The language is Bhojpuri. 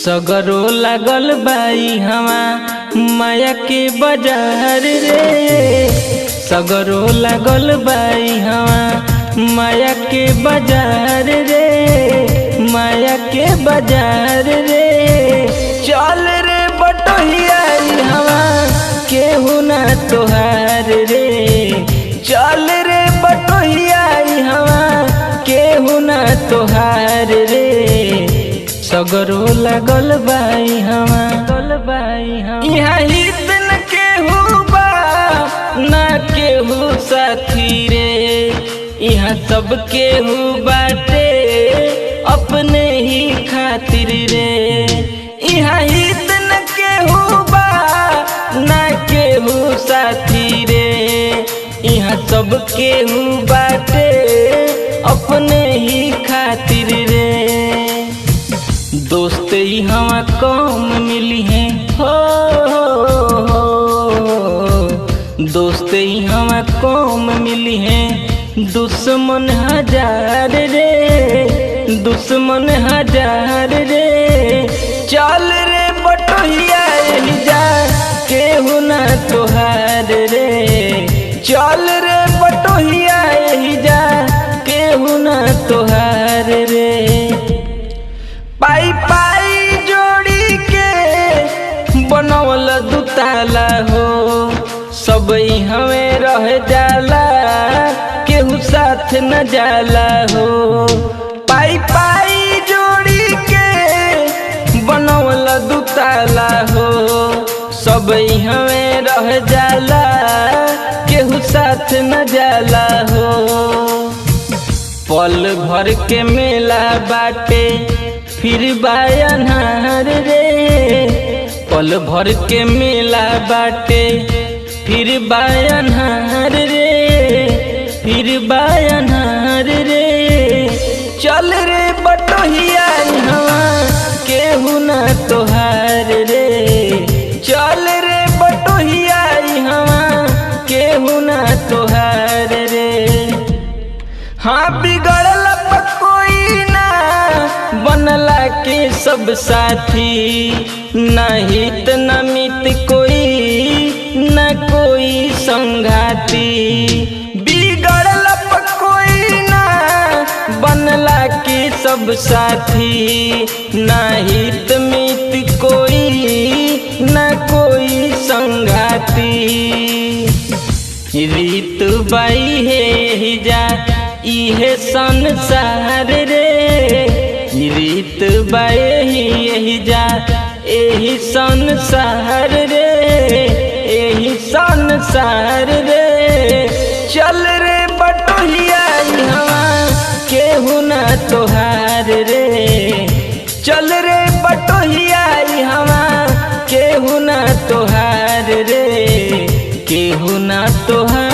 सगरो लागल बाई हवा माया के बाजार रे। सगरो लागल बाई हवा माया के बाजार रे, माया के बाजार रे। चल रे बटोहिया हवा केहू ना तोहार रे। चल रे बटोहिया हवा केहू ना तोहार रे। सगरो लागल बाई हवा यहाँ हित न केहू बा ना केहू साथी रे। यहाँ सब केहू बाटे अपने ही खातिर रे। यहाँ हित न केहू बा ना केहू साथी रे। यहाँ सब केहू बाटे अपने ही खातिर रे। दोस्त ही हवा कौम मिली है हो, दोस्त ही हवा कौम मिली है। दुश्मन हजार रे, दुश्मन हजार रे। चल रे बटोहिया जा केहू ना तोहार रे। चल रे बटोहिया जा केहू ना तोहार रे। पाई पाई जोड़ी के बनवल दुताला हो, सब हमें रह जाला केहू साथ न जाला हो। पाई पाई जोड़ी के बनवल दुताला हो, सब हमें रह जाला केहू साथ न जाला हो। पल भर के मेला बाटे फिर बायनहार रे। पल भर के मेला बाटे फिर बायनहार रे, फिर बायनहार रे। चल रे बटोहिया हवा केहू ना तोहार रे। चल रे बटोहिया हवा केहू ना तोहार रे। हाँ बिगड़ल कोई ना बनला के सब साथी, न हित न मित कोई न कोई संगाती। बिगड़ल कोई ना बनला के सब साथी, न हित मित कोई न कोई संगाती। रीत बाई है जा इहे संसार रे। रीत बाई यही जा एही संसार रे, एही संसार रे। चल रे बटोहिया हवा केहू ना तोहार रे। चल रे बटोहिया हवा केहू ना तोहार रे, केहू ना तोहार।